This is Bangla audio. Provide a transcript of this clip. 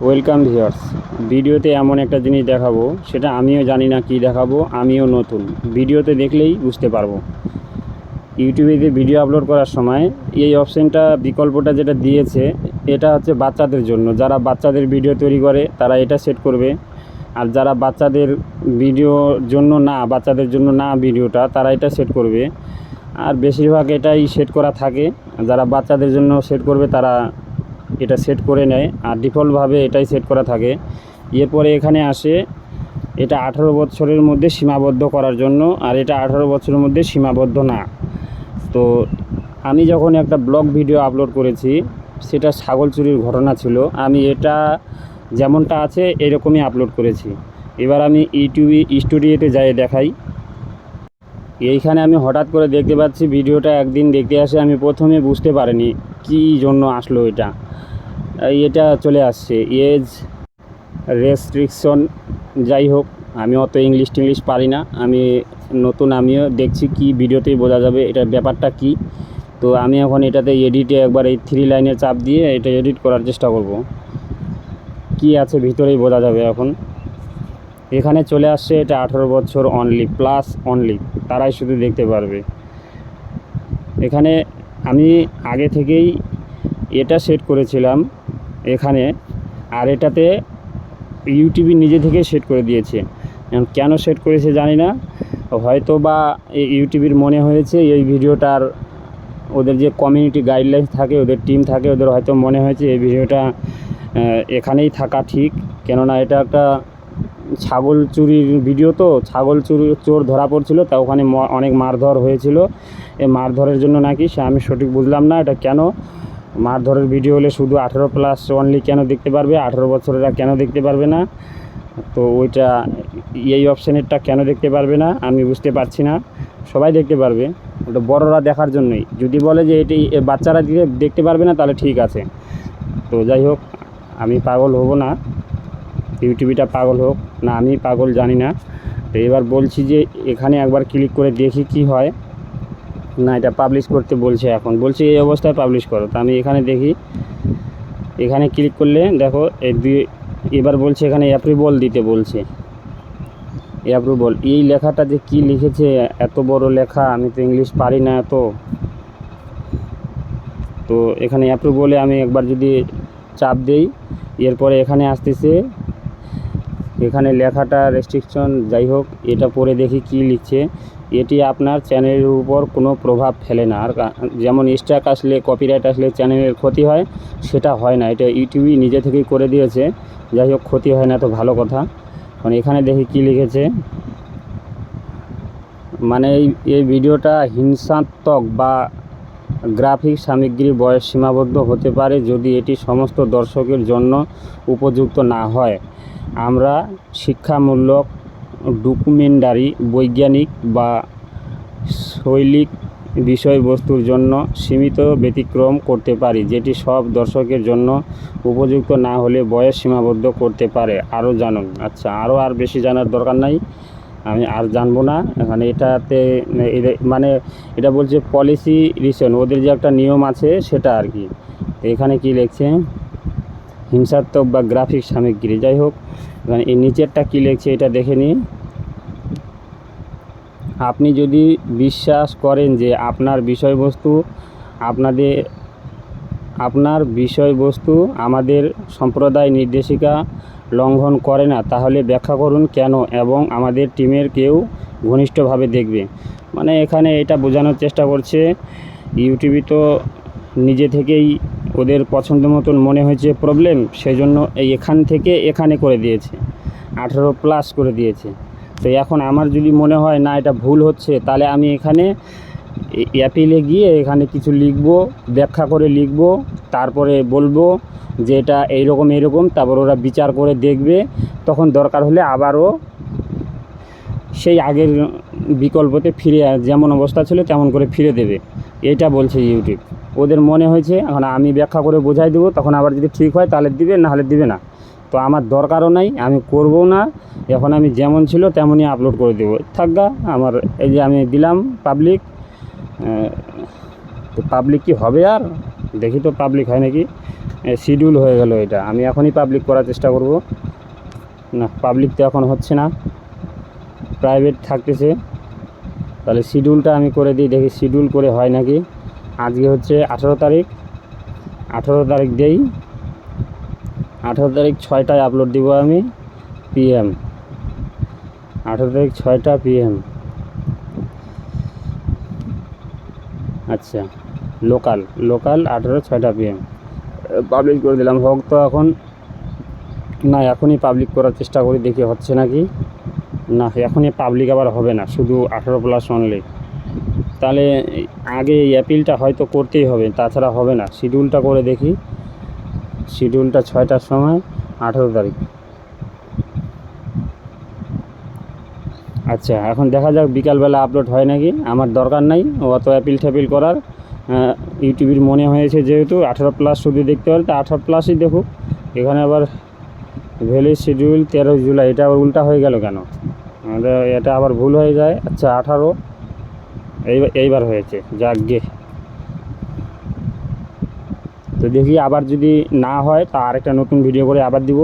Welcome viewers. ভিডিওতে এমন একটা জিনিস দেখাবো, সেটা আমিও জানি না কি দেখাবো, আমিও নতুন। ভিডিওতে দেখলেই বুঝতে পারবো। ইউটিউবে ভিডিও আপলোড করার সময় এই অপশানটা, বিকল্পটা যেটা দিয়েছে, এটা হচ্ছে বাচ্চাদের জন্য। যারা বাচ্চাদের ভিডিও তৈরি করে তারা এটা সেট করবে। আর যারা বাচ্চাদের জন্য না ভিডিওটা, তারা এটা সেট করবে। আর বেশিরভাগ এটাই সেট করা থাকে। যারা বাচ্চাদের জন্য সেট করবে তারা এটা সেট করে নেয়, আর ডিফল্টভাবে এটাই সেট করা থাকে। এরপরে এখানে আসে এটা 18 বছরের মধ্যে সীমাবদ্ধ করার জন্য, আর এটা 18 বছরের মধ্যে সীমাবদ্ধ না। তো আমি যখন একটা ব্লগ ভিডিও আপলোড করেছি, সেটা ছাগল চুরির ঘটনা ছিল। আমি এটা যেমনটা আছে এরকমই আপলোড করেছি। এবার আমি ইউটিউবে স্টুডিওতে যাই দেখাই। এইখানে আমি হঠাৎ করে দেখতে পাচ্ছি ভিডিওটা একদিন দেখতে আসে। আমি প্রথমে বুঝতে পারিনি কী জন্য আসলো এটা চলে আসছে এজ রেস্ট্রিকশন। যাই হোক, আমি অত ইংলিশ পারি না, আমি নতুন, আমিও দেখছি কি ভিডিওতেই বোঝা যাবে এটার ব্যাপারটা কি। তো আমি এখন এটাতে এডিটে একবার এই 3 লাইনের চাপ দিয়ে এটা এডিট করার চেষ্টা করব। কি আছে ভিতরেই বোঝা যাবে। এখন এখানে চলে আসছে এটা 18 বছর অনলি, প্লাস অনলি, তারাই শুধু দেখতে পারবে। এখানে আমি আগে থেকেই এটা সেট করেছিলাম এখানে, আর এটাতে ইউটিউব নিজে থেকে সেট করে দিয়েছে। কেন সেট করেছে জানি না, হয়তো বা ইউটিউবের মনে হয়েছে এই ভিডিওটার, ওদের যে কমিউনিটি গাইডলাইন্স থাকে, ওদের টিম থাকে, ওদের হয়তো মনে হয়েছে এই ভিডিওটা এখানেই থাকা ঠিক। কেননা এটা একটা ছাগল চুরির ভিডিও, তো ছাগল চোর ধরা পড়ছিল, তা ওখানে অনেক মারধর হয়েছিল। এই মারধরের জন্য নাকি আমি সঠিক বুঝলাম না এটা কেন। মারধরের ভিডিও হলে শুধু 18+ অনলি কেন দেখতে পারবে, 18 বছরেরা কেন দেখতে পারবে না? তো ওইটা এই অপশানেরটা কেন দেখতে পারবে না আমি বুঝতে পারছি না। সবাই দেখতে পারবে, ওটা বড়রা দেখার জন্যই। যদি বলে যে এটি বাচ্চারা দেখতে পারবে না, তাহলে ঠিক আছে। তো যাই হোক, আমি পাগল হব না, ইউটিউবটা পাগল হোক না, আমি পাগল জানি না। তো এবার বলছি যে এখানে একবার ক্লিক করে দেখি কি হয়। না, এটা পাবলিশ করতে বলছে, এখন বলছে এই অবস্থায় পাবলিশ করো। তো আমি এখানে দেখি, এখানে ক্লিক করলে দেখো এবার বলছে এখানে অ্যাপ্রুভাল দিতে বলছে। অ্যাপ্রুভাল, এই লেখাটা যে কি লিখেছে, এত বড় লেখা, আমি তো ইংলিশ পারি না এত। তো এখানে অ্যাপ্রুভালে আমি একবার যদি চাপ দেই, এরপরে এখানে আসতেছে, এখানে লেখাটা রেস্ট্রিকশন। যাই হোক, এটা পড়ে দেখি কি লিখছে। এটি আপনার চ্যানেলের উপর কোনো প্রভাব ফেলে না। আর যেমন স্ট্রাইক আসলে, কপিরাইট আসলে চ্যানেলের ক্ষতি হয়, সেটা হয় না। এটা ইউটিউবই নিজে থেকেই করে দিয়েছে। যাই হোক, ক্ষতি হয় না তো ভালো কথা। কারণ এখানে দেখি কি লিখেছে, মানে এই ভিডিওটা হিংসাত্মক বা গ্রাফিক সামগ্রী বয়স সীমাবদ্ধ হতে পারে যদি এটি সমস্ত দর্শকের জন্য উপযুক্ত না হয়। আমরা শিক্ষামূলক, ডকুমেন্টারি, বৈজ্ঞানিক বা শৈল্পিক বিষয়বস্তুর জন্য সীমিত ব্যতিক্রম করতে পারি, যেটি সব দর্শকের জন্য উপযুক্ত না হলে বয়স সীমাবদ্ধ করতে পারে। আরও জানুন। আচ্ছা, আর বেশি জানার দরকার নাই, আমি আর জানবো না। এখানে এটাতে মানে এটা বলছে পলিসি রিজন, ওদের যে একটা নিয়ম আছে সেটা আর কি। এখানে কি লিখছে, হিংসাত্মক বা গ্রাফিক সামগ্রী। যাই হোক, এখানে এই নিচেরটা কি লিখছে এটা দেখে নিই। আপনি যদি বিশ্বাস করেন যে আপনার বিষয়বস্তু আমাদের সম্প্রদায় নির্দেশিকা লঙ্ঘন করে না, তাহলে ব্যাখ্যা করুন কেন, এবং আমাদের টিমের কেউ ঘনিষ্ঠভাবে দেখবে। মানে এখানে এটা বোঝানোর চেষ্টা করছে, ইউটিউবে তো নিজে থেকেই ওদের পছন্দ মতন মনে হয়েছে প্রবলেম, সেজন্য এখান থেকে এখানে করে দিয়েছে, 18+ করে দিয়েছে। তো এখন আমার যদি মনে হয় না এটা ভুল হচ্ছে, তাহলে আমি এখানে অ্যাপিলে গিয়ে এখানে কিছু লিখব, ব্যাখ্যা করে লিখব, তারপরে বলবো যে এটা এইরকম, তারপর ওরা বিচার করে দেখবে। তখন দরকার হলে আবারও সেই আগের বিকল্পতে ফিরে, যেমন অবস্থা ছিল তেমন করে ফিরে দেবে। এটা বলছে ইউটিউব। ওদের মনে হয়েছে, এখন আমি ব্যাখ্যা করে বোঝাই দেবো, তখন আবার যদি ঠিক হয় তাহলে দিবে, না হলে দিবে না। তো আমার দরকারও নাই, আমি করবো না। এখন আমি যেমন ছিল তেমনই আপলোড করে দেবো, থাকগা। আমার এই যে আমি দিলাম পাবলিক, তো পাবলিক কি হবে, আর দেখি তো পাবলিক হয় নাকি। শিডিউল হয়ে গেল এটা। আমি এখনই পাবলিক করার চেষ্টা করব। না, পাবলিক তো এখন হচ্ছে না, প্রাইভেট থাকতেছে। তাহলে শিডিউলটা আমি করে দিই, দেখি শিডিউল করে হয় নাকি। আজকে হচ্ছে 18 তারিখ, 18 তারিখ দেই। 18 তারিখ 6টায় আপলোড দিব আমি, PM। 18 তারিখ 6টা PM। আচ্ছা, লোকাল 18 6টা PM পাবলিশ করে দিলাম। হোক তো এখন, না এখনই পাবলিক করার চেষ্টা করি, দেখি হচ্ছে নাকি। না, এখনই পাবলিক আবার হবে না, শুধু 18+ অনলি। তাহলে আগে এই অ্যাপিলটা হয়তো করতেই হবে, তাছাড়া হবে না। শিডিউলটা করে দেখি, শিডিউলটা 6টার সময় 18 তারিখ। আচ্ছা, এখন দেখা যাক বিকালবেলা আপলোড হয় নাকি। আমার দরকার নাই অত অ্যাপিল ট্যাপিল করার। ইউটিউবের মনে হয়েছে যেহেতু 18+ শুধু দেখতে পারে, তা 18+ই দেখুক। এখানে আবার ভ্যালি শিডিউল 13 জুলাই, এটা আবার উল্টা হয়ে গেল কেন? আমাদের এটা আবার ভুল হয়ে যায়। আচ্ছা, 18 এইবার হয়েছে, যাক গে। তো দেখি আবার যদি না হয় তা আরেকটা নতুন ভিডিও করে আবার দিব।